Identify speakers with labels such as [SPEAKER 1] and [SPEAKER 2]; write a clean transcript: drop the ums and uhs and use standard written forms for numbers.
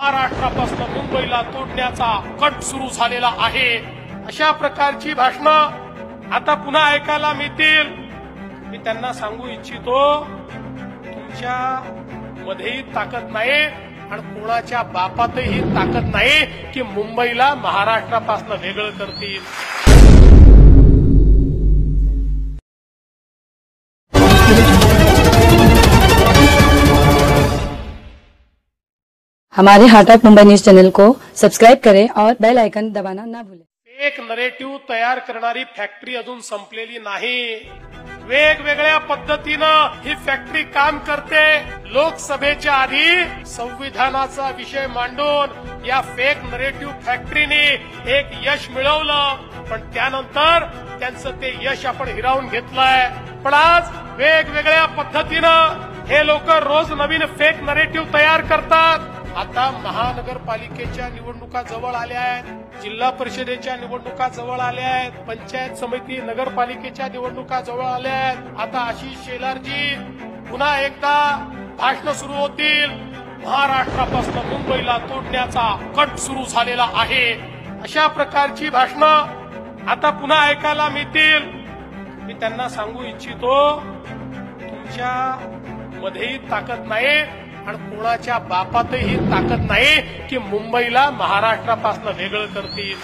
[SPEAKER 1] महाराष्ट्रापासून मुंबईला तोडण्याचा कट सुरू झालेला आहे। अशा प्रकारची भाषणं आता पुन्हा ऐकायला मिळतील। मी त्यांना सांगू इच्छितो, तुमच्या मध्येही ताकद नाही आणि कोणाच्या बापातही ताकद नाही की मुंबईला महाराष्ट्रापासून वेगळं करतील।
[SPEAKER 2] हमारे heart of Mumbai news channel को सब्सक्राइब करें और बेल आइकन दबाना ना भूलें।
[SPEAKER 1] एक नरेटिव्ह तयार करणारी फॅक्टरी अजून संपलेली नाही। वेगवेगळ्या पद्धतीनं ही फॅक्टरी काम करते। लोकसभेच्या आधी संविधानाचा विषय मांडून या फेक नरेटिव्ह फॅक्टरीने एक यश मिळवलं, पण त्यानंतर त्यांचं ते यश आपण हिरावून घेतलंय। पण आज वेगवेगळ्या पद्धतीनं हे लोक रोज नवीन फेक नरेटिव्ह तयार करतात। आता महानगरपालिकेच्या निवडणुका जवळ आल्या आहेत, जिल्हा परिषदेच्या निवडणुका जवळ आल्या आहेत, पंचायत समिती नगरपालिकेच्या निवडणुका जवळ आल्या आहेत। आता आशिष शेलारजी पुन्हा एकदा भाषण सुरू होतील। महाराष्ट्रापासून मुंबईला तोडण्याचा कट सुरू झालेला आहे। अशा प्रकारची भाषणं आता पुन्हा ऐकायला मिळतील। मी त्यांना सांगू इच्छितो, तुमच्या मध्येही ताकद नाही आणि कोणाच्या बापातही ताकद नाही की मुंबईला महाराष्ट्रापासून वेगळं करतील।